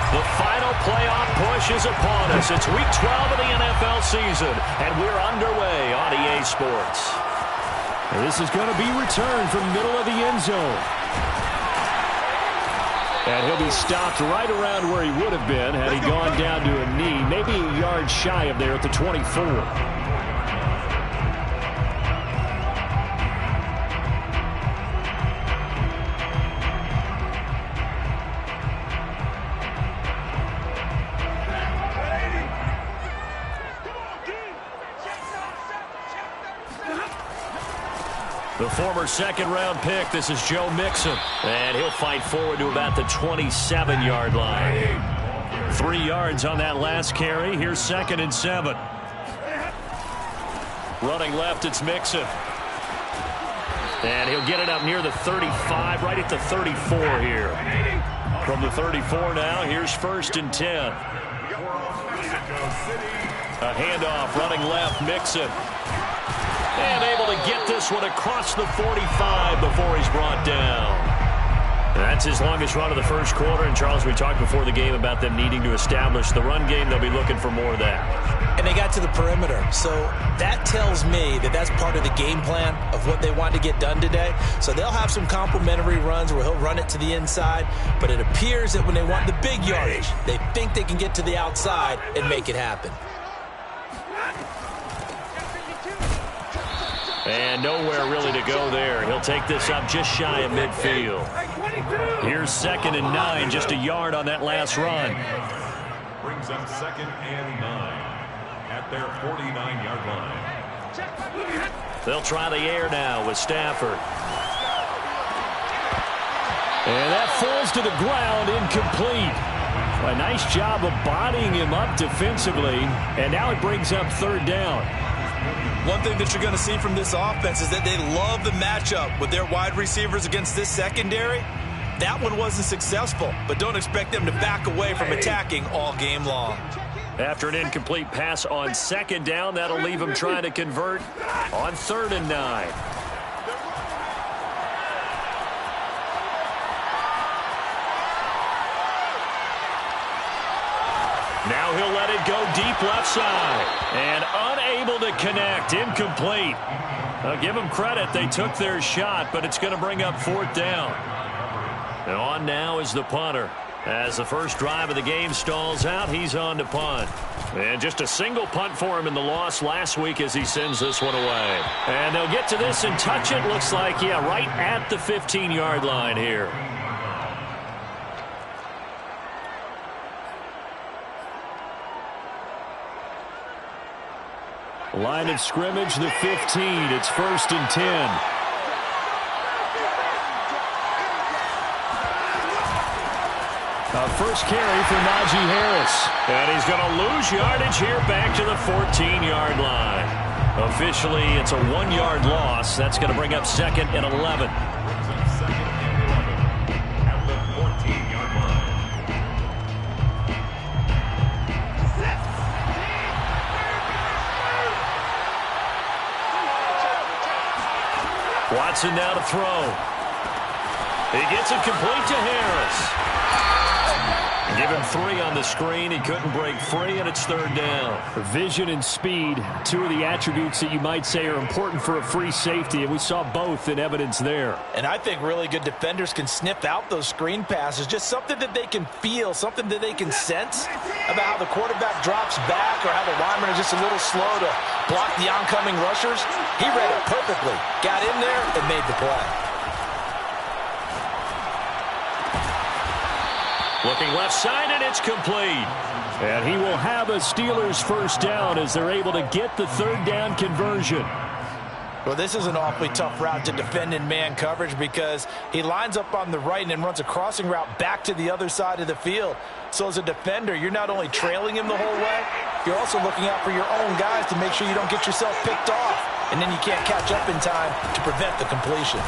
The final playoff push is upon us. It's Week 12 of the NFL season, and we're underway on EA Sports. And this is going to be returned from middle of the end zone. And he'll be stopped right around where he would have been had he gone down to a knee, maybe a yard shy of there at the 24. The former second-round pick, this is Joe Mixon. And he'll fight forward to about the 27-yard line. 3 yards on that last carry. Here's 2nd and 7. Running left, it's Mixon. And he'll get it up near the 35, right at the 34 here. From the 34 now, here's 1st and 10. A handoff, running left, Mixon. And able to get this one across the 45 before he's brought down. That's his longest run of the first quarter. And, Charles, we talked before the game about them needing to establish the run game. They'll be looking for more of that. And they got to the perimeter. So that tells me that that's part of the game plan of what they want to get done today. So they'll have some complementary runs where he'll run it to the inside. But it appears that when they want the big yardage, they think they can get to the outside and make it happen. And nowhere really to go there. He'll take this up just shy of midfield. Here's 2nd and 9, just a yard on that last run. Brings them 2nd and 9 at their 49-yard line. They'll try the air now with Stafford. And that falls to the ground, incomplete. A nice job of bodying him up defensively. And now it brings up 3rd down. One thing that you're going to see from this offense is that they love the matchup with their wide receivers against this secondary. That one wasn't successful, but don't expect them to back away from attacking all game long. After an incomplete pass on 2nd down, that'll leave him trying to convert on 3rd and 9. Now he'll let it go deep left side. And unable to connect. Incomplete. I'll give them credit. They took their shot, but it's going to bring up 4th down. And on now is the punter. As the first drive of the game stalls out, he's on to punt. And just a single punt for him in the loss last week as he sends this one away. And they'll get to this and touch it. Looks like, yeah, right at the 15-yard line here. Line of scrimmage, the 15. It's 1st and 10. First carry for Najee Harris. And he's going to lose yardage here back to the 14-yard line. Officially, it's a 1-yard loss. That's going to bring up 2nd and 11. Watson now to throw. He gets it complete to Harris. Give him 3 on the screen. He couldn't break free, and it's 3rd down. Vision and speed, 2 of the attributes that you might say are important for a free safety, and we saw both in evidence there. And I think really good defenders can sniff out those screen passes, just something that they can feel, something that they can sense about how the quarterback drops back or how the linemen are just a little slow to block the oncoming rushers. He read it perfectly, got in there, and made the play. Looking left side, and it's complete. And he will have a Steelers first down as they're able to get the 3rd down conversion. Well, this is an awfully tough route to defend in man coverage because he lines up on the right and then runs a crossing route back to the other side of the field. So as a defender, you're not only trailing him the whole way, you're also looking out for your own guys to make sure you don't get yourself picked off. And then you can't catch up in time to prevent the completion.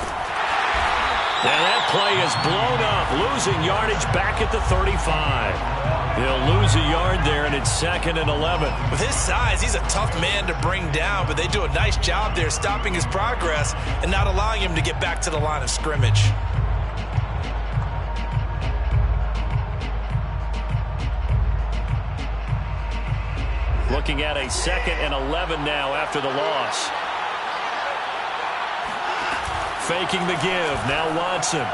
Now that play is blown up, losing yardage back at the 35. He'll lose a yard there, and it's 2nd and 11. With his size, he's a tough man to bring down, but they do a nice job there stopping his progress and not allowing him to get back to the line of scrimmage. Looking at a 2nd and 11 now after the loss. Faking the give. Now Watson.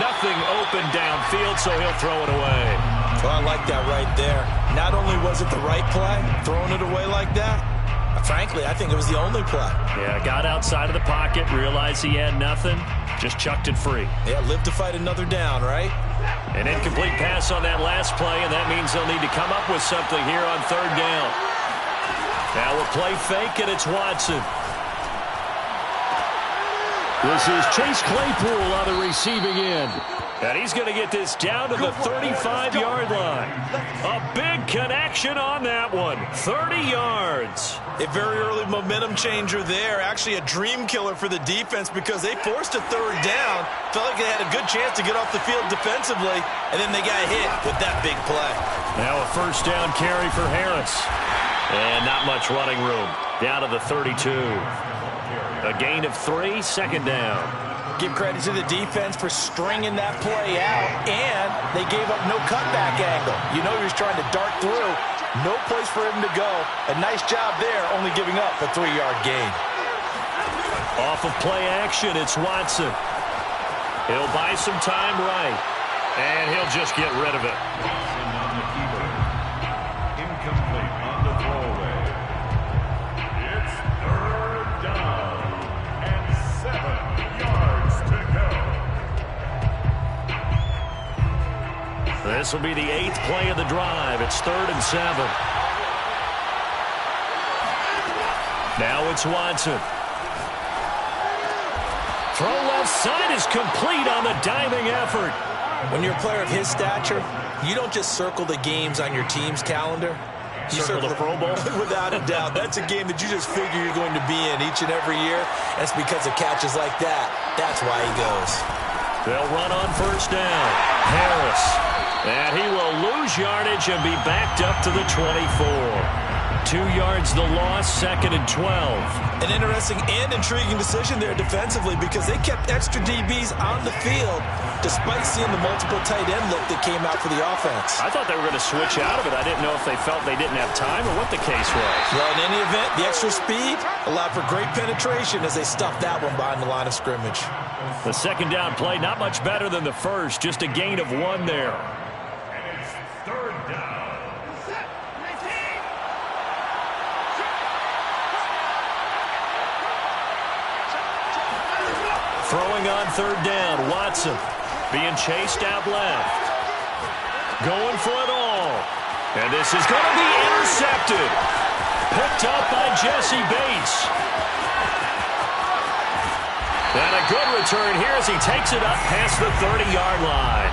Nothing open downfield, so he'll throw it away. Well, I like that right there. Not only was it the right play, throwing it away like that, frankly, I think it was the only play. Yeah, got outside of the pocket, realized he had nothing, just chucked it free. Yeah, live to fight another down, right? An incomplete pass on that last play, and that means they'll need to come up with something here on 3rd down. Now we'll play fake, and it's Watson. This is Chase Claypool on the receiving end. And he's going to get this down to the 35-yard line. A big connection on that one. 30 yards. A very early momentum changer there. Actually a dream killer for the defense because they forced a 3rd down. Felt like they had a good chance to get off the field defensively, and then they got hit with that big play. Now a 1st down carry for Harris. And not much running room. Down to the 32. A gain of 3, 2nd down. Give credit to the defense for stringing that play out, and they gave up no cutback angle. You know he was trying to dart through. No place for him to go. A nice job there, only giving up a 3-yard gain. Off of play action, it's Watson. He'll buy some time right, and he'll just get rid of it. Incomplete on the throwaway. It's 3rd down and 7 yards to go. This will be the 8th play of the drive. It's 3rd and 7. Now it's Watson. Throw left side is complete on the diving effort. When you're a player of his stature, you don't just circle the games on your team's calendar. You circle the Pro Bowl? Without a doubt. That's a game that you just figure you're going to be in each and every year. And it's because of catches like that. That's why he goes. They'll run on 1st down. Harris. And he will lose yardage and be backed up to the 24. 2 yards the loss, 2nd and 12. An interesting and intriguing decision there defensively because they kept extra DBs on the field despite seeing the multiple tight end look that came out for the offense. I thought they were going to switch out of it. I didn't know if they felt they didn't have time or what the case was. Well, in any event, the extra speed allowed for great penetration as they stuffed that one behind the line of scrimmage. The 2nd down play, not much better than the first, just a gain of 1 there. And it's 3rd down. Throwing on 3rd down, Watson being chased out left. Going for it all. And this is going to be intercepted. Picked up by Jesse Bates. And a good return here as he takes it up past the 30-yard line.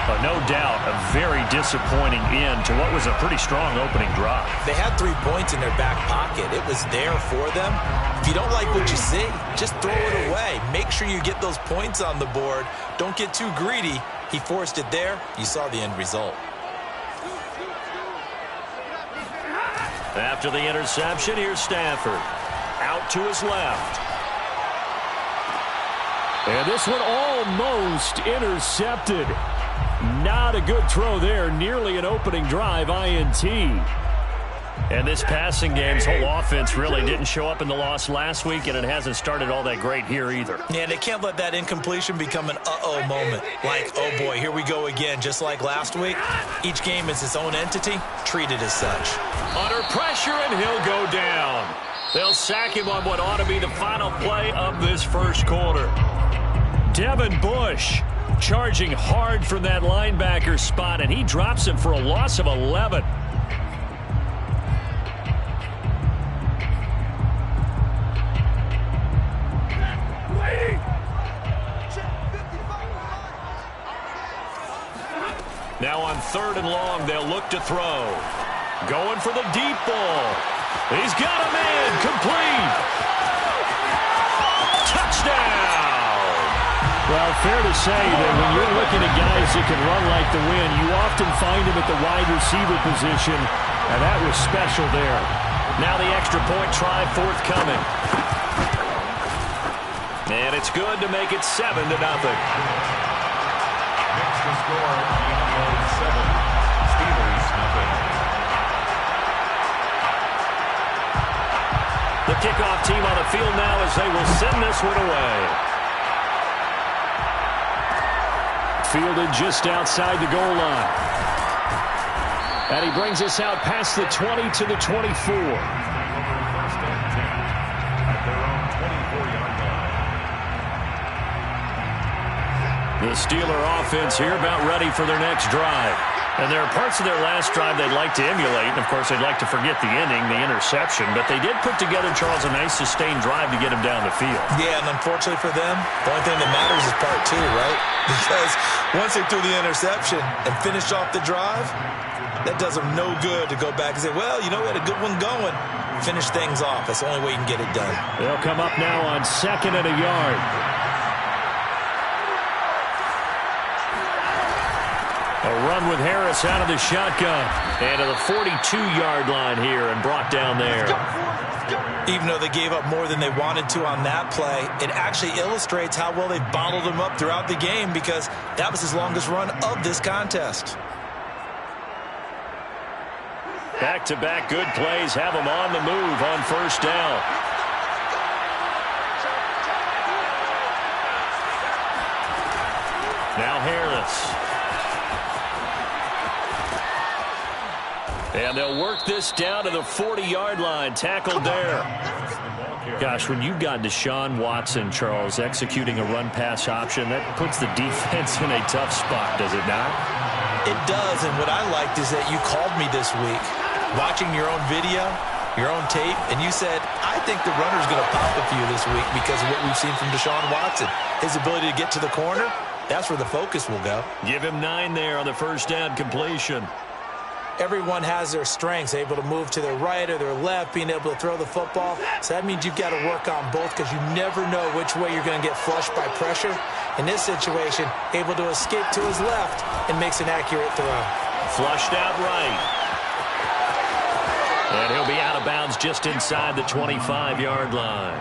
But no doubt, a very disappointing end to what was a pretty strong opening drive. They had 3 points in their back pocket. It was there for them. If you don't like what you see, just throw it away. Make sure you get those points on the board. Don't get too greedy. He forced it there. You saw the end result. After the interception, here's Stafford. Out to his left. And this one almost intercepted. Not a good throw there. Nearly an opening drive INT. And this passing game's whole offense really didn't show up in the loss last week, and it hasn't started all that great here either. Yeah, they can't let that incompletion become an uh-oh moment. Like, oh boy, here we go again, just like last week. Each game is its own entity, treated as such. Under pressure, and he'll go down. They'll sack him on what ought to be the final play of this first quarter. Devin Bush charging hard from that linebacker spot, and he drops him for a loss of 11. Now on 3rd and long, they'll look to throw. Going for the deep ball. He's got a man. Complete. Touchdown. Well, fair to say that when you're looking at guys that can run like the wind, you often find them at the wide receiver position, and that was special there. Now the extra point try forthcoming. And it's good to make it 7-0. Next to score, 7. The kickoff team on the field now as they will send this one away. Fielded just outside the goal line. And he brings us out past the 20 to the 24. First and 10 at their own 24-yard line. The Steeler offense here about ready for their next drive. And there are parts of their last drive they'd like to emulate. And, of course, they'd like to forget the ending, the interception. But they did put together, Charles, a nice sustained drive to get him down the field. Yeah, and unfortunately for them, the only thing that matters is part two, right? Because once they threw the interception and finished off the drive, that does them no good to go back and say, well, you know, we had a good one going. Finish things off. That's the only way you can get it done. They'll come up now on 2nd and a yard. A run with Harris out of the shotgun. And to the 42-yard line here and brought down there. Even though they gave up more than they wanted to on that play, it actually illustrates how well they bottled him up throughout the game because that was his longest run of this contest. Back-to-back good plays have them on the move on first down. Now Harris. And they'll work this down to the 40-yard line. Tackled there. Gosh, when you've got Deshaun Watson, Charles, executing a run-pass option, that puts the defense in a tough spot, does it not? It does, and what I liked is that you called me this week, watching your own video, your own tape, and you said, I think the runner's going to pop it for you this week because of what we've seen from Deshaun Watson. His ability to get to the corner, that's where the focus will go. Give him 9 there on the first down completion. Everyone has their strengths, able to move to their right or their left, being able to throw the football. So that means you've got to work on both because you never know which way you're going to get flushed by pressure. In this situation, able to escape to his left and makes an accurate throw. Flushed out right. And he'll be out of bounds just inside the 25-yard line.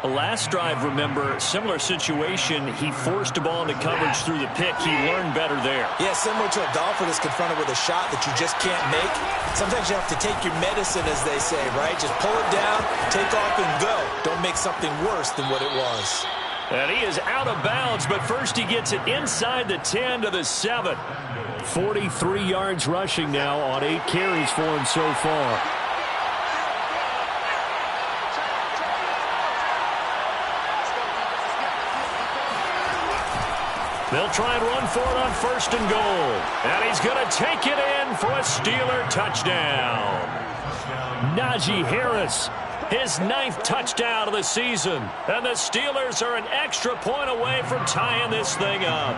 Last drive, remember, similar situation. He forced a ball into coverage through the pick. He learned better there. Yeah, similar to a golfer that's confronted with a shot that you just can't make. Sometimes you have to take your medicine, as they say, right? Just pull it down, take off, and go. Don't make something worse than what it was. And he is out of bounds, but first he gets it inside the 10 to the 7. 43 yards rushing now on 8 carries for him so far. They'll try and run for it on first and goal. And he's going to take it in for a Steeler touchdown. Najee Harris, his 9th touchdown of the season. And the Steelers are an extra point away from tying this thing up.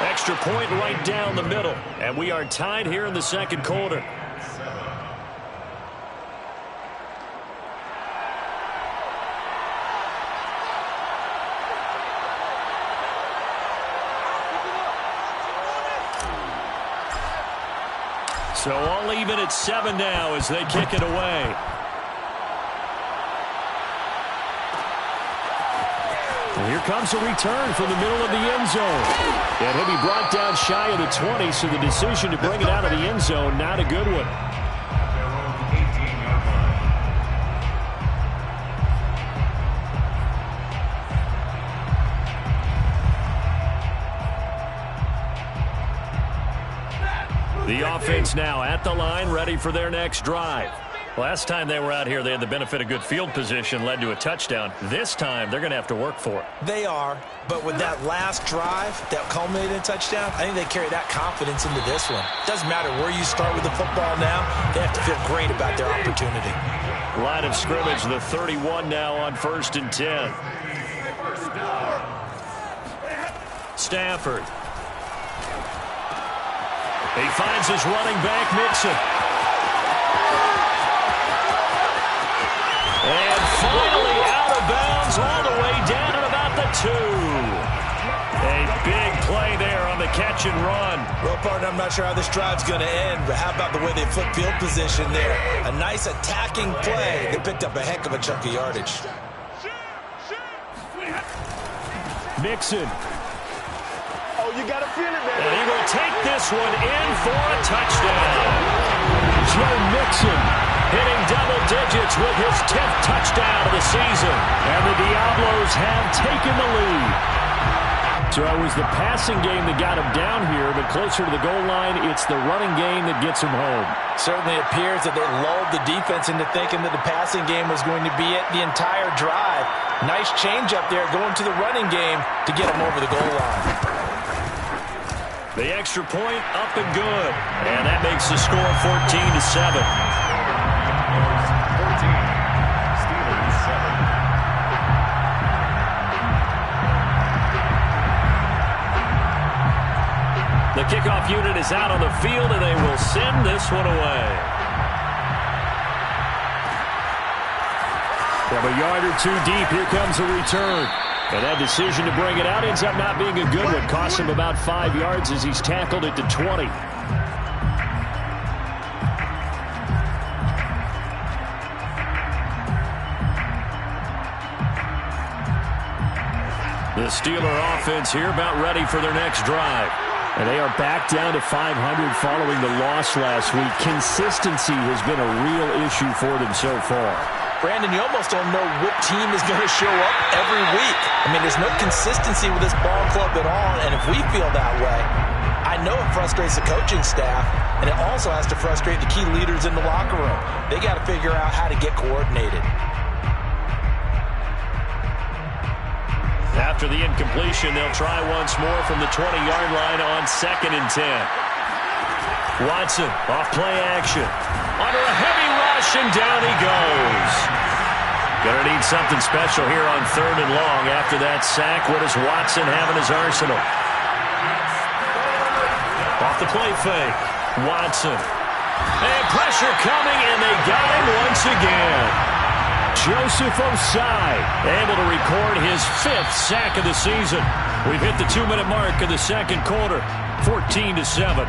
Extra point right down the middle. And we are tied here in the second quarter. So all even at 7 now as they kick it away. And here comes a return from the middle of the end zone. And he'll be brought down shy of the 20, so the decision to bring it out of the end zone, not a good one. Their own 18-yard line. The offense now at the line, ready for their next drive. Last time they were out here, they had the benefit of good field position, led to a touchdown. This time, they're going to have to work for it. They are, but with that last drive that culminated in a touchdown, I think they carry that confidence into this one. Doesn't matter where you start with the football now, they have to feel great about their opportunity. Line of scrimmage, the 31 now on first and 10. Stafford. He finds his running back, Mixon. And finally out of bounds all the way down at about the 2. A big play there on the catch and run. Well, partner, I'm not sure how this drive's going to end, but how about the way they flip field position there? A nice attacking play. They picked up a heck of a chunk of yardage. Mixon. Oh, you got to feel it, man. And he will take this one in for a touchdown. Joe Mixon hitting double digits with his 10th touchdown of the season. And the Diablos have taken the lead. So it was the passing game that got him down here, but closer to the goal line, it's the running game that gets him home. Certainly appears that they lulled the defense into thinking that the passing game was going to be it the entire drive. Nice change up there going to the running game to get him over the goal line. The extra point up and good. And that makes the score 14-7. 14. Steelers 7. The kickoff unit is out on the field, and they will send this one away. From a yard or two deep, here comes a return. And that decision to bring it out ends up not being a good one. Costs him about 5 yards as he's tackled it to 20. The Steeler offense here about ready for their next drive. And they are back down to 500 following the loss last week. Consistency has been a real issue for them so far. Brandon, you almost don't know what team is going to show up every week. I mean, there's no consistency with this ball club at all, and if we feel that way, I know it frustrates the coaching staff, and it also has to frustrate the key leaders in the locker room. They got to figure out how to get coordinated. After the incompletion, they'll try once more from the 20-yard line on 2nd and 10. Watson off play action. Under a heavy rush, and down he goes. Gonna need something special here on 3rd and long. After that sack, what does Watson have in his arsenal? Off the play fake. Watson. And pressure coming, and they got him once again. Joseph Osai able to record his 5th sack of the season. We've hit the 2-minute mark of the second quarter. 14-7.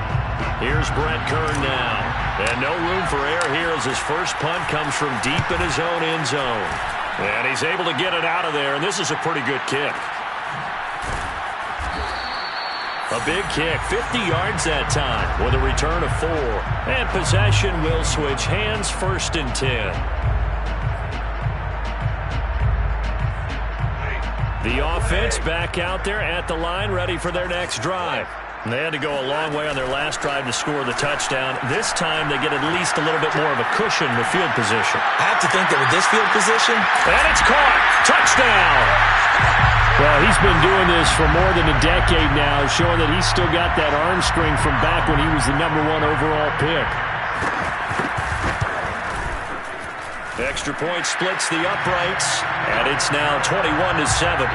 Here's Brett Kern now. And no room for error here as his first punt comes from deep in his own end zone. And he's able to get it out of there, and this is a pretty good kick. A big kick, 50 yards that time with a return of 4. And possession will switch hands, 1st and 10. The offense back out there at the line, ready for their next drive. They had to go a long way on their last drive to score the touchdown. This time they get at least a little bit more of a cushion with field position. I have to think that with this field position, and it's caught. Touchdown. Well, he's been doing this for more than a decade now, showing that he's still got that arm string from back when he was the #1 overall pick. The extra point splits the uprights, and it's now 21-7.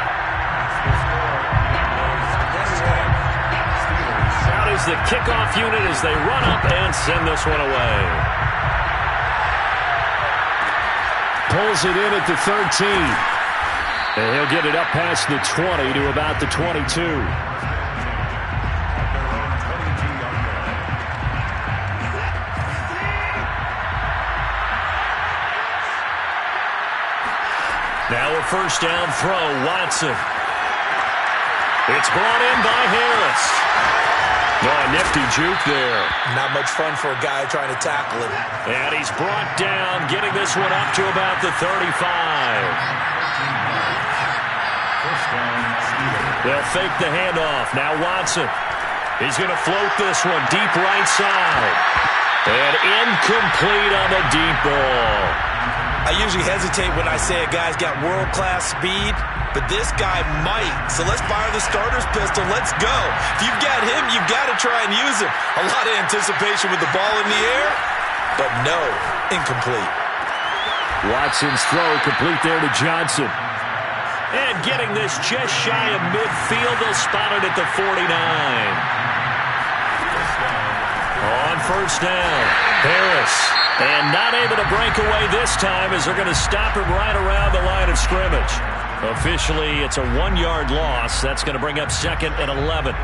Out is the kickoff unit as they run up and send this one away. Pulls it in at the 13. And he'll get it up past the 20 to about the 22. Now a first down throw, Watson. It's brought in by Harris. Oh, nifty juke there. not much fun for a guy trying to tackle him. And he's brought down, getting this one up to about the 35. They'll fake the handoff. Now Watson. He's going to float this one deep right side. And incomplete on the deep ball. I usually hesitate when I say a guy's got world-class speed, but this guy might. So let's fire the starter's pistol. Let's go. If you've got him, you've got to try and use him. A lot of anticipation with the ball in the air, but no, incomplete. Watson's throw complete there to Johnson. And getting this just shy of midfield, they'll spot it at the 49. On first down, Harris. And not able to break away this time as they're going to stop him right around the line of scrimmage. Officially, it's a 1-yard loss. That's going to bring up 2nd and 11.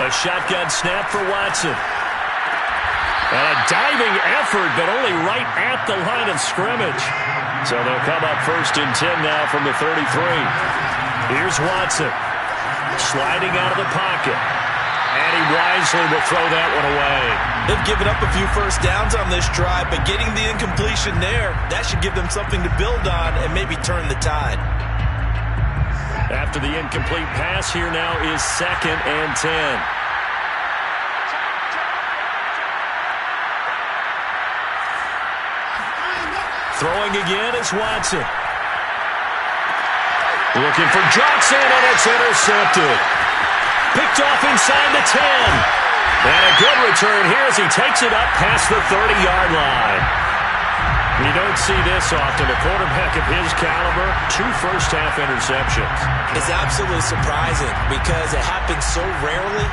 A shotgun snap for Watson. And a diving effort, but only right at the line of scrimmage. So they'll come up 1st and 10 now from the 33. Here's Watson. Sliding out of the pocket. And he wisely will throw that one away. They've given up a few first downs on this drive, but getting the incompletion there, that should give them something to build on and maybe turn the tide. After the incomplete pass, here now is 2nd and 10. Throwing again is Watson. Looking for Johnson, and it's intercepted. Picked off inside the 10. And a good return here as he takes it up past the 30-yard line. You don't see this often. A quarterback of his caliber, 2 first-half interceptions. It's absolutely surprising because it happens so rarely.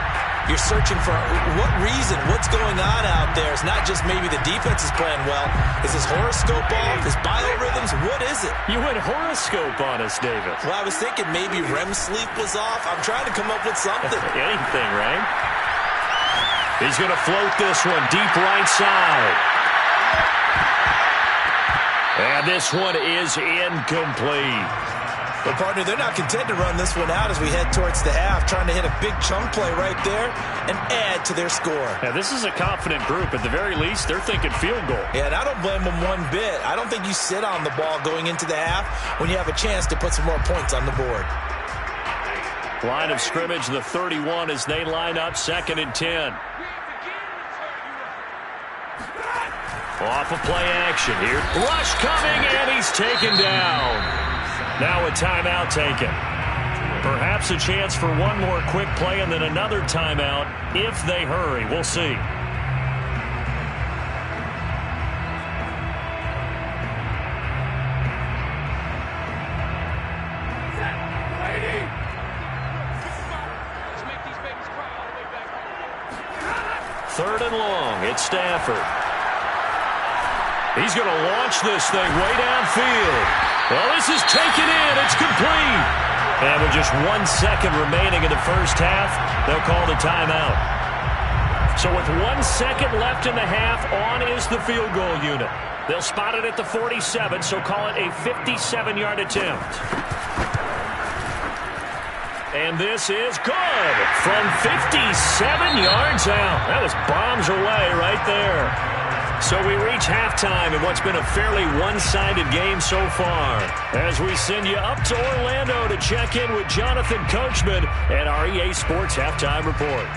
You're searching for what reason, what's going on out there. It's not just maybe the defense is playing well. Is his horoscope off? His biorhythms? What is it? You went horoscope on us, David. Well, I was thinking maybe REM sleep was off. I'm trying to come up with something. Anything, right? He's going to float this one deep right side. And this one is incomplete. Well, partner, they're not content to run this one out as we head towards the half, trying to hit a big chunk play right there and add to their score. Yeah, this is a confident group. At the very least, they're thinking field goal. Yeah, and I don't blame them one bit. I don't think you sit on the ball going into the half when you have a chance to put some more points on the board. Line of scrimmage, the 31 as they line up 2nd and 10. Off of play action here. Rush coming, and he's taken down. Now a timeout taken. Perhaps a chance for one more quick play and then another timeout if they hurry. We'll see. Third and long. It's Stafford. He's going to launch this thing way downfield. Well, this is taken in. It's complete. And with just 1 second remaining in the first half, they'll call the timeout. So with 1 second left in the half, on is the field goal unit. They'll spot it at the 47, so call it a 57-yard attempt. And this is good from 57 yards out. That was bombs away right there. So we reach halftime in what's been a fairly one-sided game so far. As we send you up to Orlando to check in with Jonathan Coachman and our EA Sports Halftime Report.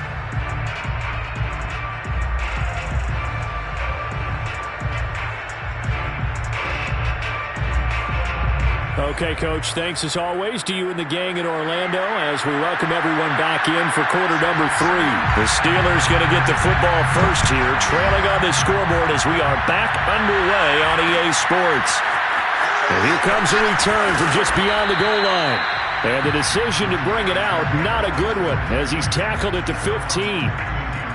Okay, Coach, thanks as always to you and the gang in Orlando as we welcome everyone back in for quarter number 3. The Steelers going to get the football first here, trailing on the scoreboard as we are back underway on EA Sports. And here comes a return from just beyond the goal line. And the decision to bring it out, not a good one, as he's tackled at the 15.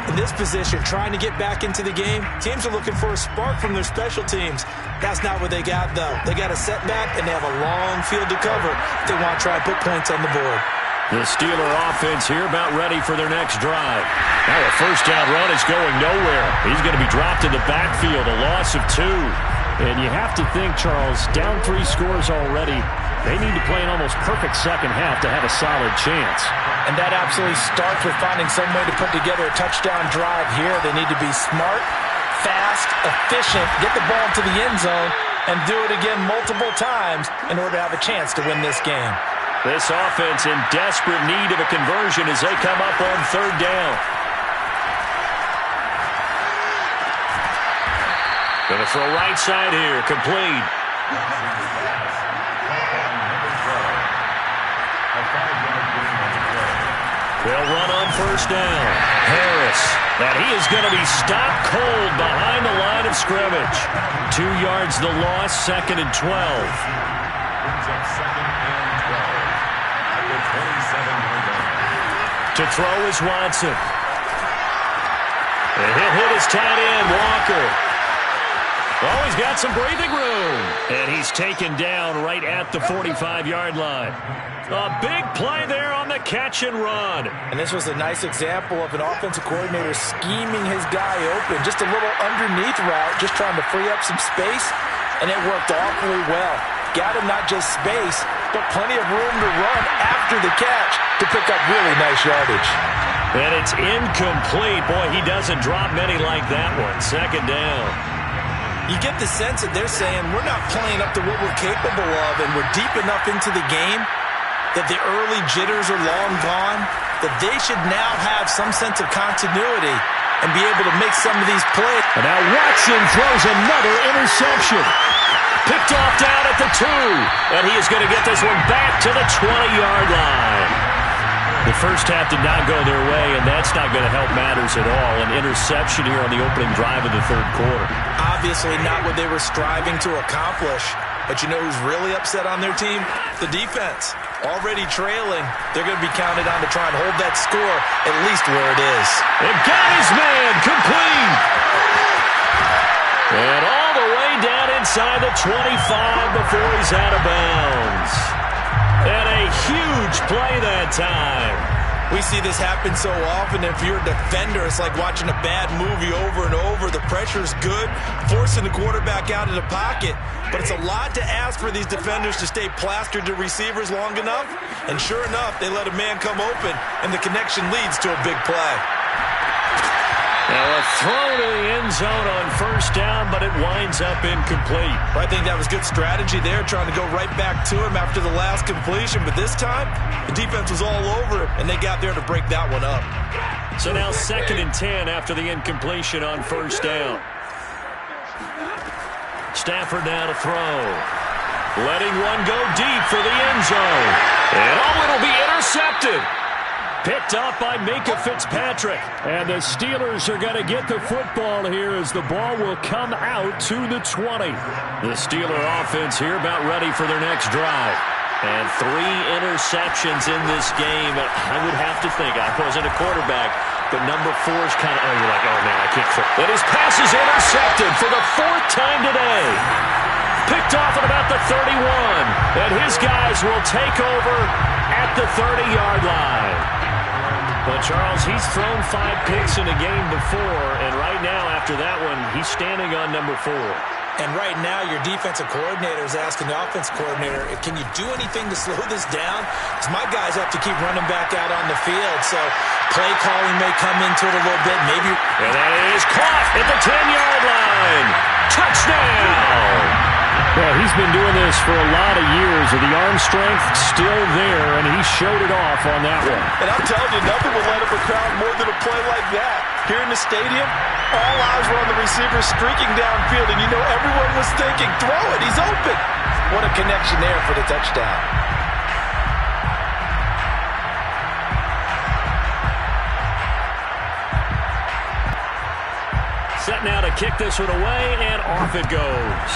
In this position, trying to get back into the game, teams are looking for a spark from their special teams. That's not what they got, though. They got a setback, and they have a long field to cover if they want to try and put points on the board. The Steeler offense here about ready for their next drive. Now a first down run is going nowhere. He's going to be dropped in the backfield, a loss of 2. And you have to think, Charles, down 3 scores already. They need to play an almost perfect second half to have a solid chance. And that absolutely starts with finding some way to put together a touchdown drive here. They need to be smart, fast, efficient, get the ball to the end zone, and do it again multiple times in order to have a chance to win this game. This offense in desperate need of a conversion as they come up on 3rd down. Going to throw right side here, complete. They'll run on 1st down. Harris, and he is going to be stopped cold behind the line of scrimmage. 2 yards the loss, 2nd and 12. To throw is Watson. And he'll hit his tight end, Walker. Oh, he's got some breathing room. And he's taken down right at the 45-yard line. A big play there on the catch and run. And this was a nice example of an offensive coordinator scheming his guy open. Just a little underneath route, just trying to free up some space, and it worked awfully well. Got him not just space, but plenty of room to run after the catch to pick up really nice yardage. And it's incomplete. Boy, he doesn't drop many like that one. Second down. You get the sense that they're saying we're not playing up to what we're capable of, and we're deep enough into the game that the early jitters are long gone, that they should now have some sense of continuity and be able to make some of these plays. And now Watson throws another interception. Picked off down at the 2. And he is going to get this one back to the 20-yard line. The first half did not go their way, and that's not going to help matters at all. An interception here on the opening drive of the third quarter. Obviously not what they were striving to accomplish. But you know who's really upset on their team? The defense. Already trailing. They're going to be counted on to try and hold that score at least where it is. It got his man complete. And all the way down inside the 25 before he's out of bounds. And a huge play that time. We see this happen so often. If you're a defender, it's like watching a bad movie over and over. The pressure's good, forcing the quarterback out of the pocket. But it's a lot to ask for these defenders to stay plastered to receivers long enough. And sure enough, they let a man come open, and the connection leads to a big play. Now a throw to the end zone on first down, but it winds up incomplete. I think that was good strategy there, trying to go right back to him after the last completion. But this time, the defense was all over him, and they got there to break that one up. So now 2nd and 10 after the incompletion on first down. Stafford now to throw. Letting one go deep for the end zone. And it'll be intercepted. Picked up by Minka Fitzpatrick. And the Steelers are going to get the football here as the ball will come out to the 20. The Steeler offense here about ready for their next drive. And 3 interceptions in this game. I would have to think, I wasn't a quarterback, but number 4 is kind of, you're like, oh man, I can't throw. And his pass is intercepted for the 4th time today. Picked off at about the 31. And his guys will take over at the 30-yard line. Well, Charles, he's thrown 5 picks in a game before, and right now, after that one, he's standing on number 4. And right now, your defensive coordinator is asking the offensive coordinator, can you do anything to slow this down? Because my guys have to keep running back out on the field, so play calling may come into it a little bit. Maybe. And that is caught at the 10-yard line. Touchdown! Yeah, he's been doing this for a lot of years. The arm strength still there, and he showed it off on that one. And I'm telling you, nothing will light up a crowd more than a play like that. Here in the stadium, all eyes were on the receiver streaking downfield, and you know everyone was thinking, throw it, he's open. What a connection there for the touchdown. Set now to kick this one away, and off it goes.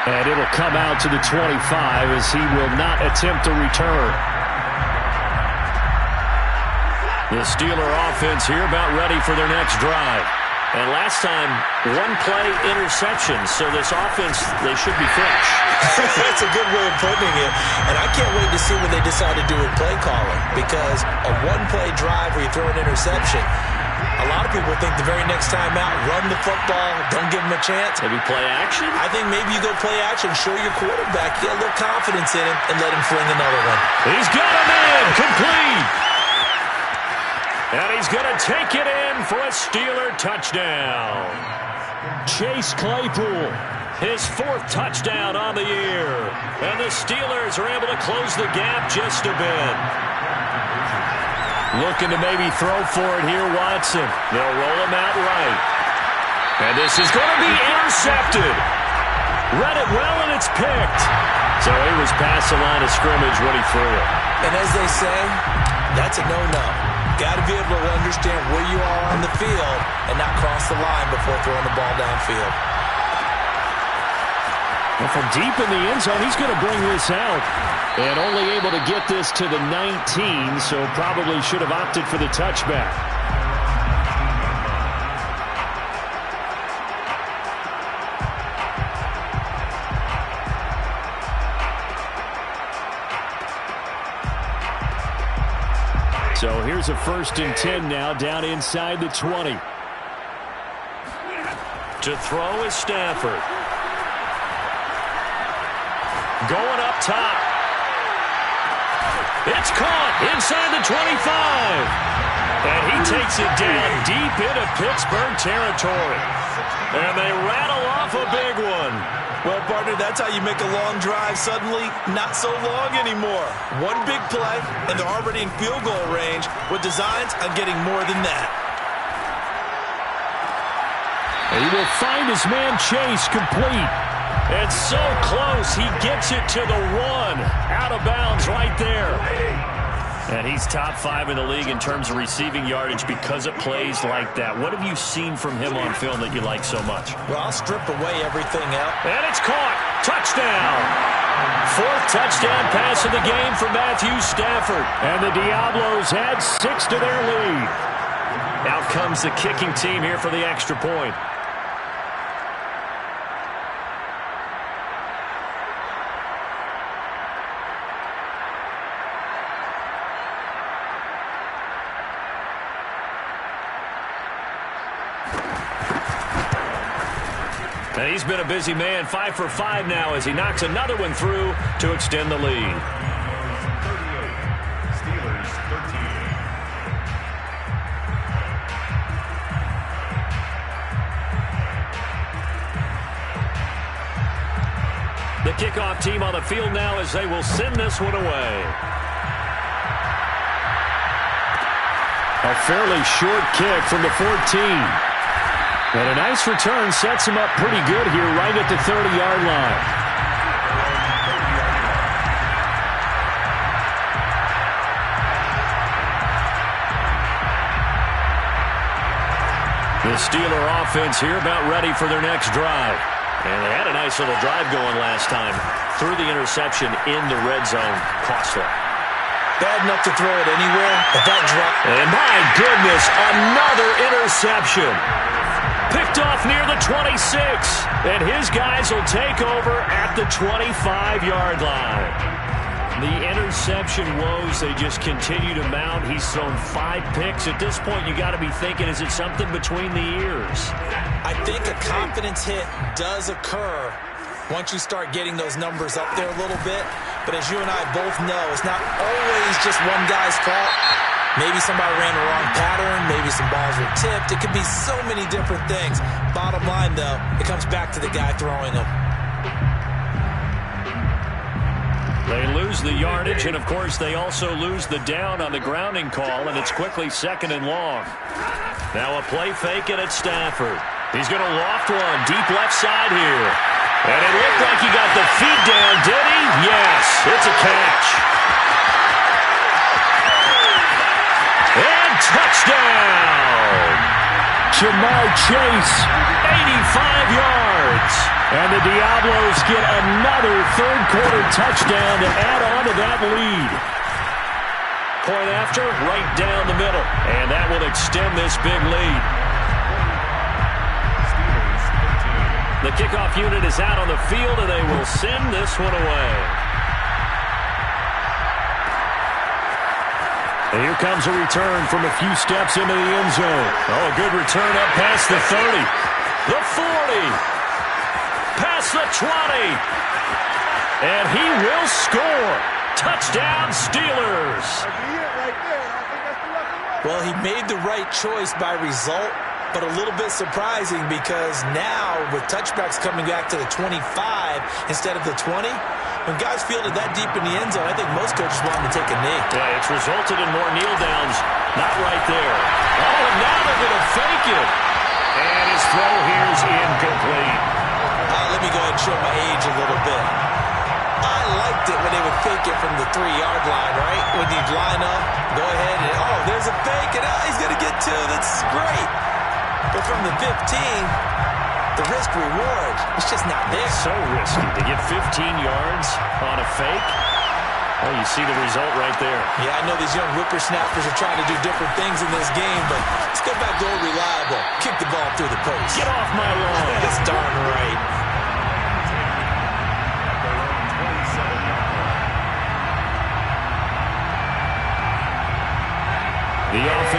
And it'll come out to the 25 as he will not attempt to return. The Steeler offense here about ready for their next drive. And last time, 1-play interception, so this offense, they should be fresh. That's a good way of putting it. And I can't wait to see what they decide to do with play calling, because a 1-play drive where you throw an interception, a lot of people think the very next time out, run the football, don't give him a chance. Maybe play action? I think maybe you go play action, show your quarterback, get a little confidence in him, and let him fling another one. He's got a man, complete. And he's going to take it in for a Steeler touchdown. Chase Claypool, his 4th touchdown on the year. And the Steelers are able to close the gap just a bit. Looking to maybe throw for it here, Watson. They'll roll him out right. And this is going to be intercepted. Read it well, and it's picked. So he was past the line of scrimmage when he threw it. And as they say, that's a no-no. Got to be able to understand where you are on the field and not cross the line before throwing the ball downfield. And from deep in the end zone, he's going to bring this out. And only able to get this to the 19, so probably should have opted for the touchback. So here's a 1st and 10 now, down inside the 20. To throw is Stafford. Going up top. It's caught inside the 25. And he takes it down deep into Pittsburgh territory. And they rattle off a big one. Well, partner, that's how you make a long drive suddenly not so long anymore. One big play, and they're already in field goal range with designs on getting more than that. He will find his man Chase complete. It's so close, he gets it to the 1. Out of bounds right there. And he's top 5 in the league in terms of receiving yardage because of plays like that. What have you seen from him on film that you like so much? Well, I'll strip away everything else. And it's caught. Touchdown. 4th touchdown pass of the game for Matthew Stafford. And the Diablos add 6 to their lead. Out comes the kicking team here for the extra point. And he's been a busy man, 5 for 5 now as he knocks another one through to extend the lead. 38, Steelers 13. The kickoff team on the field now as they will send this one away. A fairly short kick from the 14. And a nice return sets him up pretty good here right at the 30-yard line. The Steeler offense here about ready for their next drive. And they had a nice little drive going last time. Threw the interception in the red zone. Costly. Bad enough to throw it anywhere, but that drop. And my goodness, another interception. Picked off near the 26. And his guys will take over at the 25-yard line. The interception woes, they just continue to mount. He's thrown 5 picks. At this point, you got to be thinking, is it something between the ears? I think a confidence hit does occur once you start getting those numbers up there a little bit. But as you and I both know, it's not always just one guy's fault. Maybe somebody ran the wrong pattern. Maybe some balls were tipped. It could be so many different things. Bottom line, though, it comes back to the guy throwing them. They lose the yardage, and, of course, they also lose the down on the grounding call, and it's quickly 2nd and long. Now a play fake, and it's Stafford. He's going to loft one deep left side here. And it looked like he got the feet down, did he? Yes, it's a catch. And touchdown! Jamar Chase, 85 yards. and the Diablos get another third-quarter touchdown to add on to that lead. Point after, right down the middle. And that will extend this big lead. The kickoff unit is out on the field, and they will send this one away. And here comes a return from a few steps into the end zone. Oh, a good return up past the 30. The 40. Past the 20. And he will score. Touchdown, Steelers. Well, he made the right choice by result, but a little bit surprising because now with touchbacks coming back to the 25 instead of the 20, when guys fielded that deep in the end zone, I think most coaches want him to take a knee. Yeah, it's resulted in more kneel downs. Not right there. Oh, and now they're going to fake it. And his throw here is incomplete. Let me go ahead and show my age a little bit. I liked it when they would fake it from the 3-yard line, right? When you'd line up, go ahead and, oh, there's a fake, and he's going to get 2. That's great. But from the 15, the risk-reward, it's just not there. So risky to get 15 yards on a fake. Well, you see the result right there. Yeah, I know these young whippersnappers are trying to do different things in this game, but let's go back to old reliable. Kick the ball through the post. Get off my lawn. That's darn right.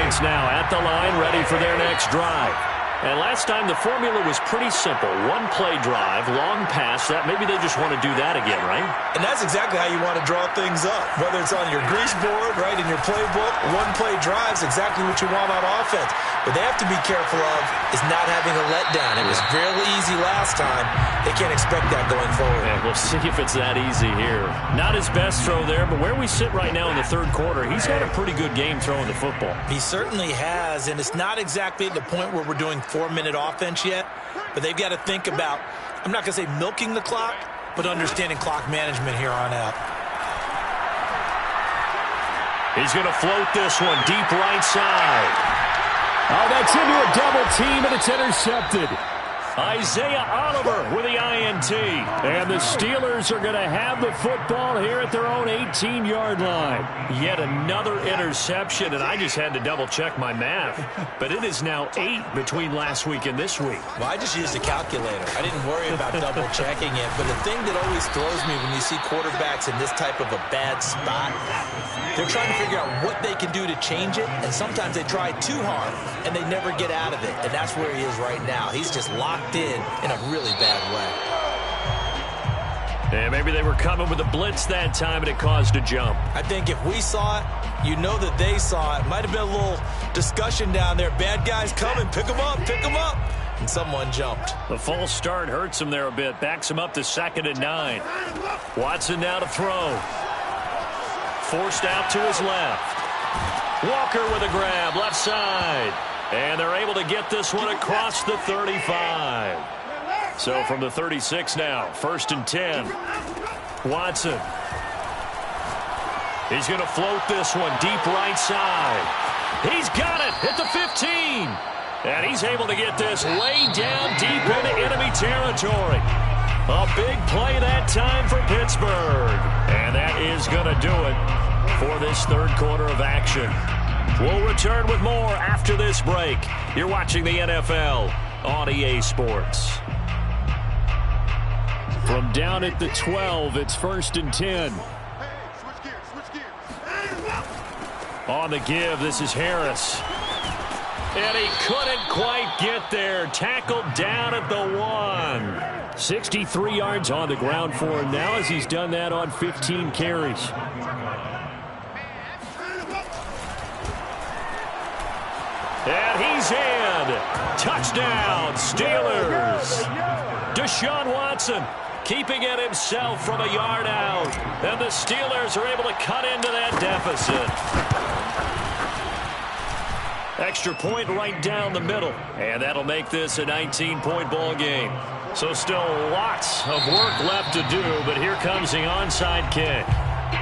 Saints now at the line, ready for their next drive. And last time the formula was pretty simple. One play drive, long pass. That maybe they just want to do that again, right? And that's exactly how you want to draw things up. Whether it's on your grease board, right, in your playbook, one play drive is exactly what you want on offense. What they have to be careful of is not having a letdown. It was really easy last time. They can't expect that going forward. Yeah, we'll see if it's that easy here. Not his best throw there, but where we sit right now in the third quarter, he's had a pretty good game throwing the football. He certainly has, and it's not exactly at the point where we're doing 4-minute offense yet, but they've got to think about, I'm not going to say milking the clock, but understanding clock management here on out. He's going to float this one deep right side. Oh, that's into a double team, and it's intercepted. Isaiah Oliver with the INT. And the Steelers are going to have the football here at their own 18-yard line. Yet another interception, and I just had to double-check my math. But it is now 8 between last week and this week. Well, I just used a calculator. I didn't worry about double-checking it. But the thing that always throws me when you see quarterbacks in this type of a bad spot, they're trying to figure out what they can do to change it, and sometimes they try too hard, and they never get out of it. And that's where he is right now. He's just locked in a really bad way. And maybe they were coming with a blitz that time, and it caused a jump. I think if we saw it, you know that they saw it. Might have been a little discussion down there. Bad guys coming. Pick them up. Pick them up. And someone jumped. The false start hurts him there a bit. Backs him up to 2nd and 9. Watson now to throw. Forced out to his left. Walker with a grab, left side. And they're able to get this one across the 35. So from the 36 now, 1st and 10. Watson. He's going to float this one deep right side. He's got it at the 15. And he's able to get this laid down deep into enemy territory. A big play that time for Pittsburgh. And that is going to do it for this third quarter of action. We'll return with more after this break. You're watching the NFL on EA Sports. From down at the 12, it's 1st and 10. On the give, this is Harris. And he couldn't quite get there. Tackled down at the 1. 63 yards on the ground for him now as he's done that on 15 carries. And he's in. Touchdown, Steelers. Deshaun Watson keeping it himself from a yard out. And the Steelers are able to cut into that deficit. Extra point right down the middle. And that'll make this a 19-point ball game. So still lots of work left to do, but here comes the onside kick.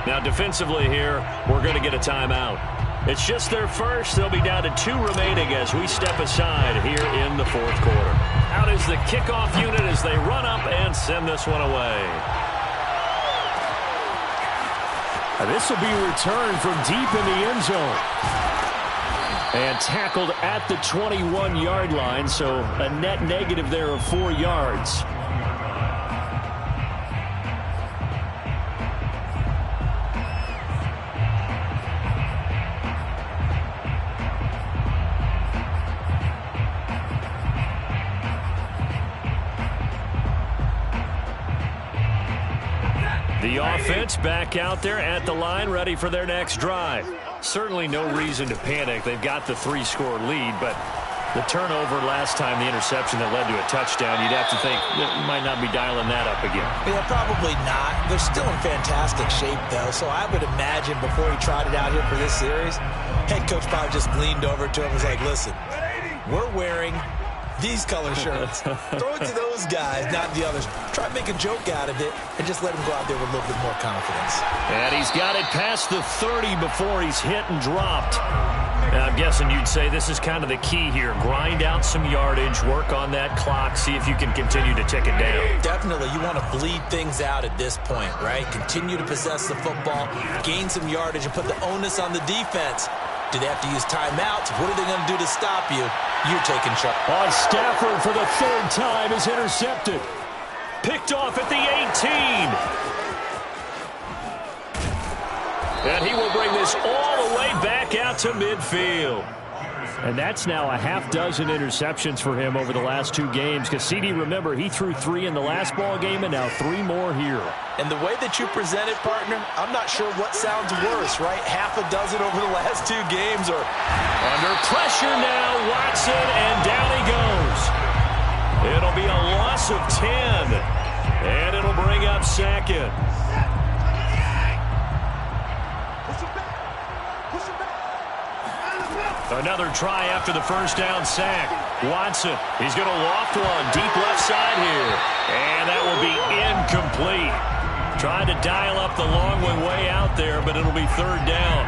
Now defensively here, we're going to get a timeout. It's just their first. They'll be down to 2 remaining as we step aside here in the fourth quarter. Out is the kickoff unit as they run up and send this one away. This will be returned from deep in the end zone. And tackled at the 21-yard line, so a net negative there of 4 yards. The offense back out there at the line, ready for their next drive. Certainly no reason to panic. They've got the 3-score lead, but the turnover last time, the interception that led to a touchdown, you'd have to think that you might not be dialing that up again. Yeah, probably not. They're still in fantastic shape, though, so I would imagine before he trotted out here for this series, head coach probably just leaned over to him and was like, listen, we're wearing these color shirts. Throw it to those guys, not the others. Try to make a joke out of it and just let him go out there with a little bit more confidence. And he's got it past the 30 before he's hit and dropped. And I'm guessing you'd say this is kind of the key here. Grind out some yardage, work on that clock, see if you can continue to tick it down. Definitely. You want to bleed things out at this point, right? Continue to possess the football, gain some yardage, and put the onus on the defense. Do they have to use timeouts? What are they going to do to stop you? You're taking charge. Stafford for the 3rd time is intercepted. Picked off at the 18. And he will bring this all the way back out to midfield. And that's now a half dozen interceptions for him over the last 2 games. Because CD, remember, he threw 3 in the last ball game and now 3 more here. And the way that you present it, partner, I'm not sure what sounds worse, right? Half a dozen over the last 2 games or... Under pressure now, Watson, and down he goes. It'll be a loss of 10, and it'll bring up second. Another try after the first down sack. Watson, he's going to loft one deep left side here. And that will be incomplete. Trying to dial up the long one way out there, but it'll be 3rd down.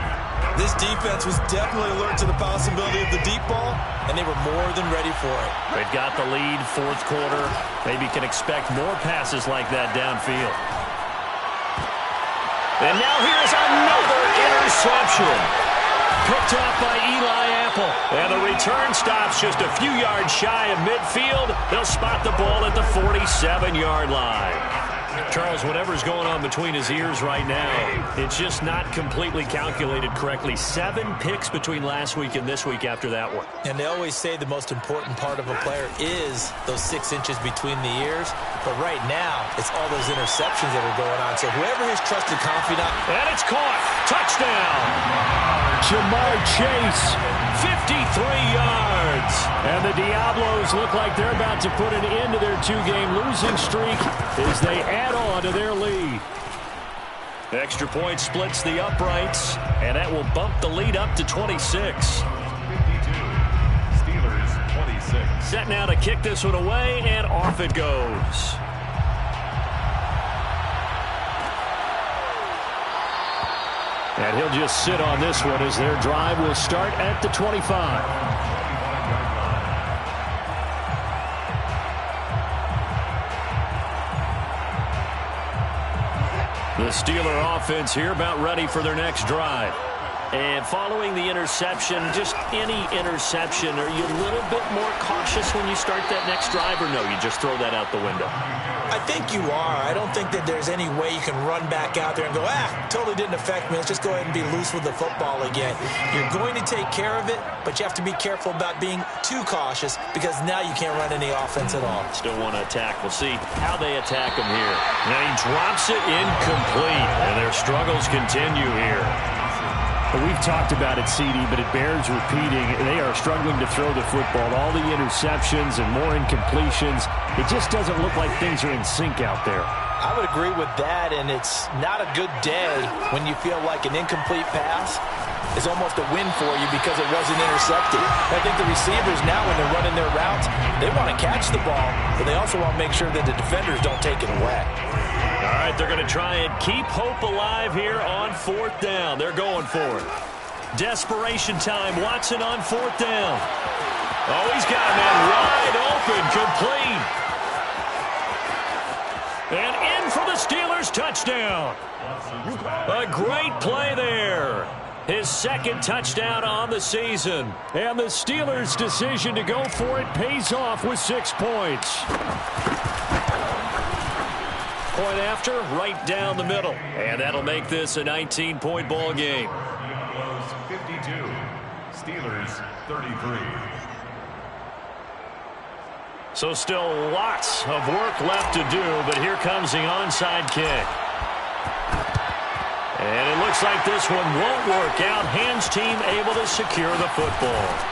This defense was definitely alert to the possibility of the deep ball, and they were more than ready for it. They've got the lead, 4th quarter. Maybe can expect more passes like that downfield. And now here's another interception. Picked off by Eli Apple. And the return stops just a few yards shy of midfield. They'll spot the ball at the 47-yard line. Charles, whatever's going on between his ears right now, it's just not completely calculated correctly. 7 picks between last week and this week after that one. And they always say the most important part of a player is those 6 inches between the ears. But right now, it's all those interceptions that are going on. So whoever his trusted confidant... And it's caught. Touchdown. Jamar Chase. 53 yards. And the Diablos look like they're about to put an end to their 2-game losing streak as they add on to their lead. Extra point splits the uprights, and that will bump the lead up to 26. 52. Steelers 26. Set now to kick this one away, and off it goes. And he'll just sit on this one as their drive will start at the 25. The Steeler offense here about ready for their next drive. And following the interception, just any interception, are you a little bit more cautious when you start that next drive, or no, you just throw that out the window? I think you are. I don't think that there's any way you can run back out there and go, totally didn't affect me. Let's just go ahead and be loose with the football again. You're going to take care of it, but you have to be careful about being too cautious because now you can't run any offense at all. Still want to attack. We'll see how they attack him here. And he drops it incomplete, and their struggles continue here. We've talked about it, CD, but it bears repeating. They are struggling to throw the football. All the interceptions and more incompletions. It just doesn't look like things are in sync out there. I would agree with that, and it's not a good day when you feel like an incomplete pass is almost a win for you because it wasn't intercepted. I think the receivers now, when they're running their routes, they want to catch the ball, but they also want to make sure that the defenders don't take it away. All right, they're going to try and keep hope alive here on 4th down. They're going for it. Desperation time. Watson on 4th down. Oh, he's got a man wide open, complete. And in for the Steelers, touchdown. A great play there. His 2nd touchdown on the season. And the Steelers' decision to go for it pays off with 6 points. Point after, right down the middle. And that'll make this a 19-point ball game. Diablos 52. Steelers 33. So still lots of work left to do, but here comes the onside kick. And it looks like this one won't work out. Hands team able to secure the football.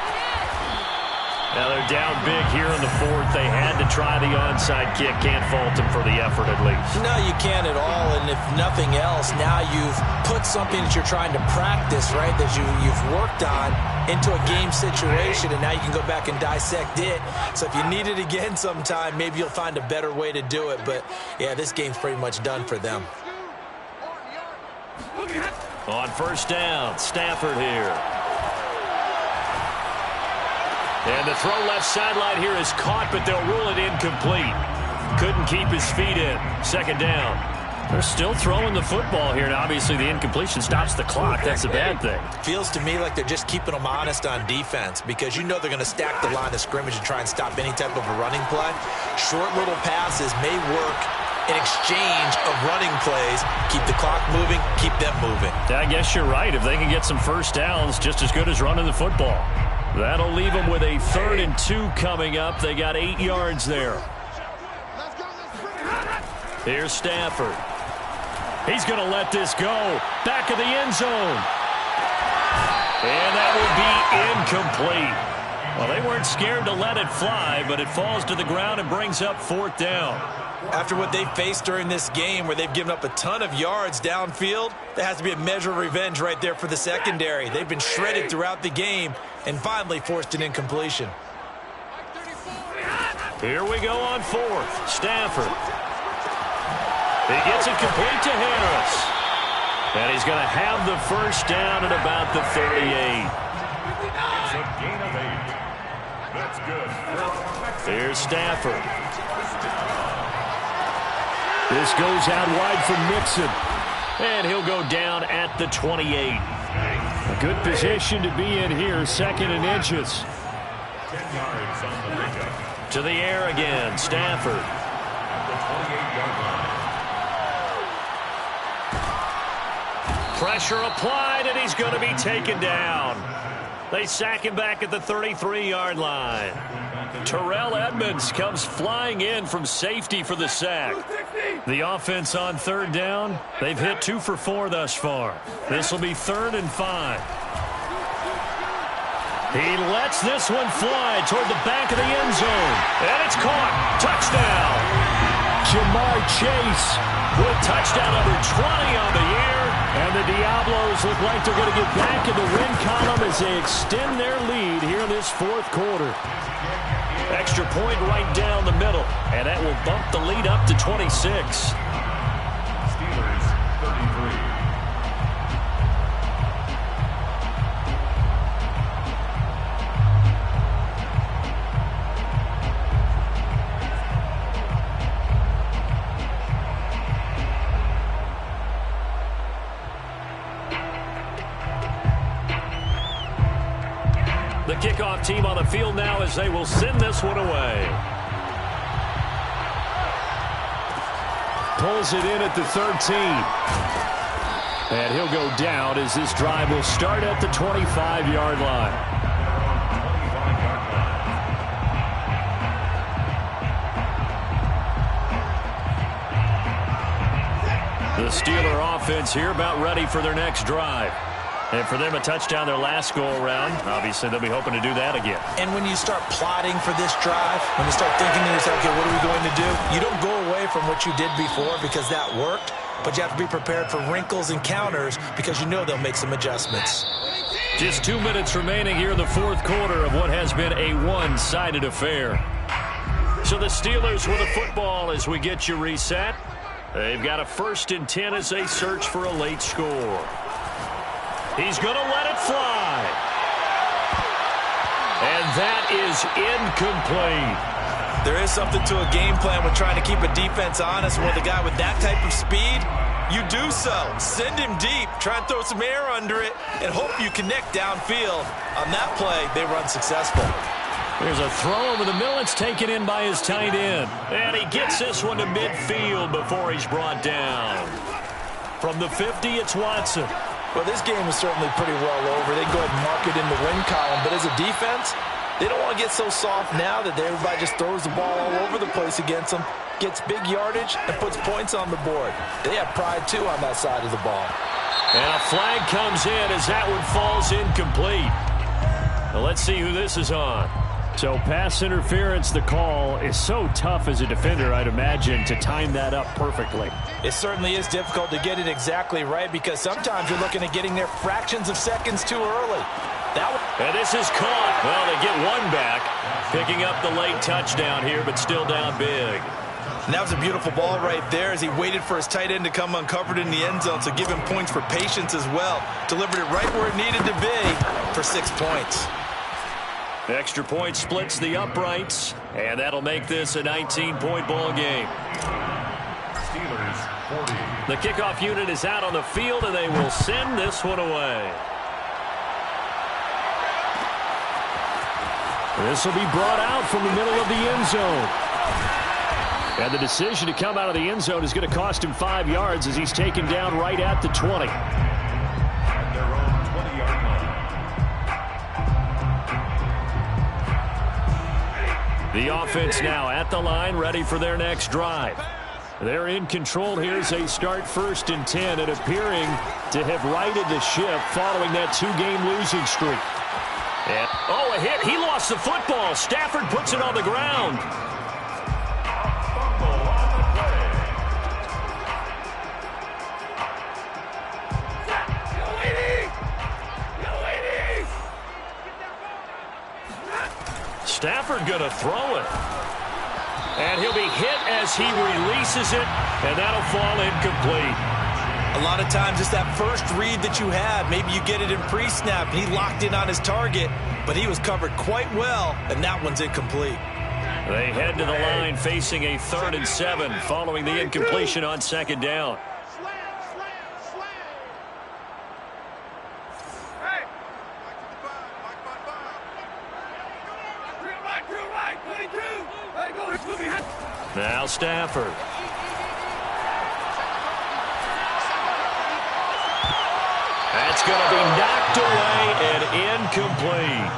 Now they're down big here in the 4th. They had to try the onside kick. Can't fault them for the effort at least. No, you can't at all. And if nothing else, now you've put something that you're trying to practice, right, that you've worked on into a game situation, and now you can go back and dissect it. So if you need it again sometime, maybe you'll find a better way to do it. But, yeah, this game's pretty much done for them. On 1st down, Stafford here. And the throw left sideline here is caught, but they'll rule it incomplete. Couldn't keep his feet in. 2nd down. They're still throwing the football here, and obviously the incompletion stops the clock. That's a bad thing. Feels to me like they're just keeping them honest on defense because you know they're going to stack the line of scrimmage and try and stop any type of a running play. Short little passes may work in exchange of running plays. Keep the clock moving, keep them moving. I guess you're right. If they can get some first downs, just as good as running the football. That'll leave them with a 3rd and 2 coming up. They got 8 yards there. Here's Stafford. He's going to let this go. Back of the end zone. And that will be incomplete. Well, they weren't scared to let it fly, but it falls to the ground and brings up 4th down. After what they faced during this game where they've given up a ton of yards downfield, there has to be a measure of revenge right there for the secondary. They've been shredded throughout the game and finally forced an incompletion. Here we go on 4th. Stafford. He gets it complete to Harris. And he's going to have the 1st down at about the 38. It's a gain of 8. That's good. Here's Stafford. This goes out wide for Mixon. And he'll go down at the 28. A good position to be in here, 2nd and inches. 10 yards on the pickup. To the air again, Stafford. At the 28-yard line. Pressure applied, and he's going to be taken down. They sack him back at the 33-yard line. Terrell Edmonds comes flying in from safety for the sack. The offense on 3rd down, they've hit 2 for 4 thus far. This will be 3rd and 5. He lets this one fly toward the back of the end zone. And it's caught. Touchdown. Jamar Chase with touchdown number 20 on the year. And the Diablos look like they're going to get back in the win column as they extend their lead here in this 4th quarter. Extra point right down the middle. And that will bump the lead up to 26. Steelers 33. The kickoff team on the field now as they will send this one away. Pulls it in at the 13. And he'll go down as this drive will start at the 25-yard line. The Steeler offense here about ready for their next drive. And for them, a touchdown their last go-around. Obviously, they'll be hoping to do that again. And when you start plotting for this drive, when you start thinking to yourself, okay, what are we going to do? You don't go away from what you did before because that worked, but you have to be prepared for wrinkles and counters because you know they'll make some adjustments. Just 2 minutes remaining here in the 4th quarter of what has been a one-sided affair. So the Steelers with a football as we get you reset. They've got a 1st and 10 as they search for a late score. He's going to let it fly. And that is incomplete. There is something to a game plan with trying to keep a defense honest. With a guy with that type of speed, you do so. Send him deep. Try and throw some air under it and hope you connect downfield. On that play, they were unsuccessful. There's a throw over the middle. It's taken in by his tight end. And he gets this one to midfield before he's brought down. From the 50, it's Watson. Well, this game is certainly pretty well over. They go ahead and mark it in the win column. But as a defense, they don't want to get so soft now that everybody just throws the ball all over the place against them, gets big yardage, and puts points on the board. They have pride, too, on that side of the ball. And a flag comes in as that one falls incomplete. Well, let's see who this is on. So pass interference, the call is so tough as a defender, I'd imagine, to time that up perfectly. It certainly is difficult to get it exactly right because sometimes you're looking at getting there fractions of seconds too early. And this is caught. Well, they get one back, picking up the late touchdown here, but still down big. And that was a beautiful ball right there as he waited for his tight end to come uncovered in the end zone, so give him points for patience as well. Delivered it right where it needed to be for 6 points. Extra point splits the uprights, and that'll make this a 19-point ball game. Steelers 40. The kickoff unit is out on the field, and they will send this one away. This will be brought out from the middle of the end zone. And the decision to come out of the end zone is going to cost him 5 yards as he's taken down right at the 20. At their own 20-yard line. The offense now at the line, ready for their next drive. They're in control here as they start 1st and 10 and appearing to have righted the ship following that 2-game losing streak. And, a hit. He lost the football. Stafford puts it on the ground. Stafford going to throw it. And he'll be hit as he releases it, and that'll fall incomplete. A lot of times it's that first read that you have. Maybe you get it in pre-snap, and he locked in on his target, but he was covered quite well, and that one's incomplete. They head to the line facing a 3rd and 7 following the incompletion on 2nd down. Now Stafford. That's going to be knocked away and incomplete.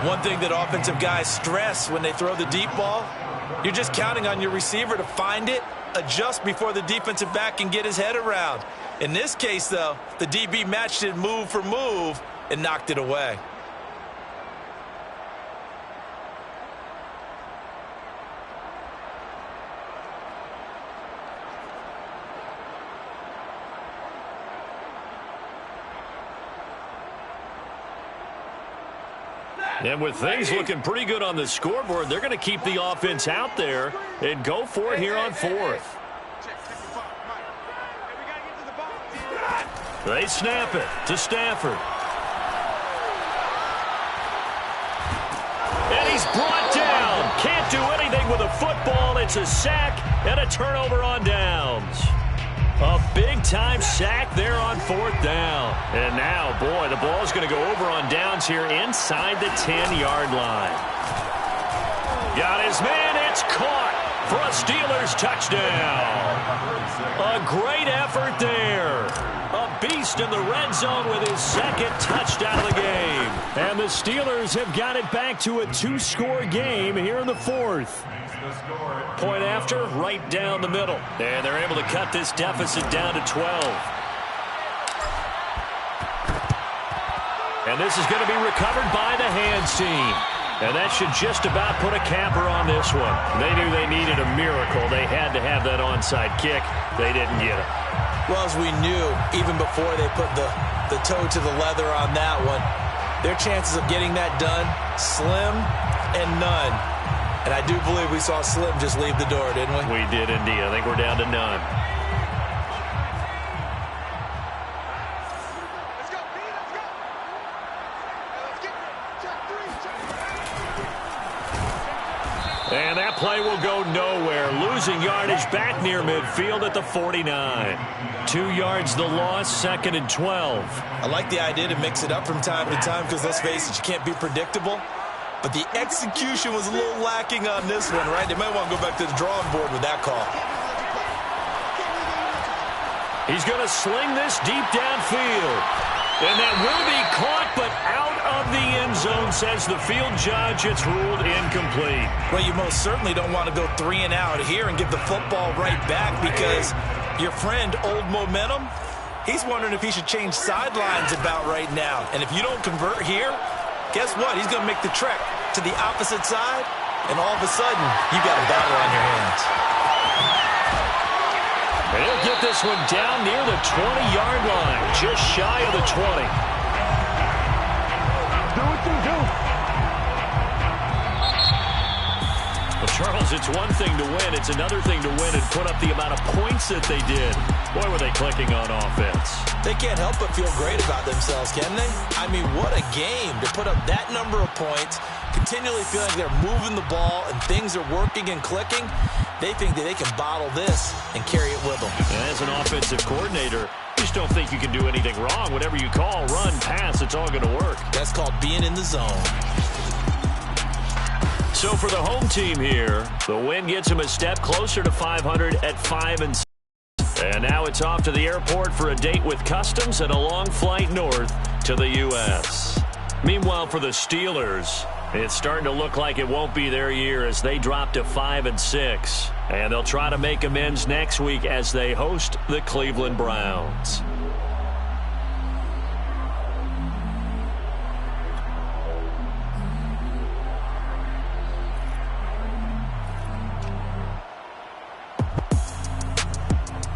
One thing that offensive guys stress when they throw the deep ball, you're just counting on your receiver to find it, adjust before the defensive back can get his head around. In this case, though, the DB matched it move for move and knocked it away. And with things looking pretty good on the scoreboard, they're going to keep the offense out there and go for it here on 4th. They snap it to Stafford. And he's brought down. Can't do anything with a football. It's a sack and a turnover on downs. A big-time sack there on 4th down. And now, boy, the ball's going to go over on downs here inside the 10-yard line. Got his man. It's caught for a Steelers touchdown. A great effort there. A beast in the red zone with his 2nd touchdown of the game. And the Steelers have got it back to a 2-score game here in the 4th. Point after, right down the middle. And they're able to cut this deficit down to 12. And this is going to be recovered by the hands team. And that should just about put a capper on this one. They knew they needed a miracle. They had to have that onside kick. They didn't get it. Well, as we knew, even before they put the toe to the leather on that one, their chances of getting that done, slim and none. And I do believe we saw Slim just leave the door, didn't we? We did indeed. I think we're down to none. Let's go, B, let's go. Let's get check 3. And that play will go nowhere. Losing yardage back near midfield at the 49. 2 yards the loss, 2nd and 12. I like the idea to mix it up from time to time because, let's face it, you can't be predictable. But the execution was a little lacking on this one, right? They might want to go back to the drawing board with that call. He's going to sling this deep downfield. And that will be caught, but out of the end zone, says the field judge. It's ruled incomplete. Well, you most certainly don't want to go 3 and out here and give the football right back because your friend, Old Momentum, he's wondering if he should change sidelines about right now. And if you don't convert here, guess what? He's going to make the trek to the opposite side, and all of a sudden, you got a battle on your hands. And he'll get this one down near the 20-yard line, just shy of the 20. Do what you do. Well, Charles, it's one thing to win. It's another thing to win and put up the amount of points that they did. Boy, were they clicking on offense. They can't help but feel great about themselves, can they? I mean, what a game to put up that number of points, continually feeling like they're moving the ball and things are working and clicking. They think that they can bottle this and carry it with them. And as an offensive coordinator, you just don't think you can do anything wrong. Whatever you call, run, pass, it's all going to work. That's called being in the zone. So for the home team here, the win gets them a step closer to 500 at 5-6. And now it's off to the airport for a date with customs and a long flight north to the U.S. Meanwhile, for the Steelers, It's starting to look like it won't be their year as they drop to 5-6. And they'll try to make amends next week as they host the Cleveland Browns.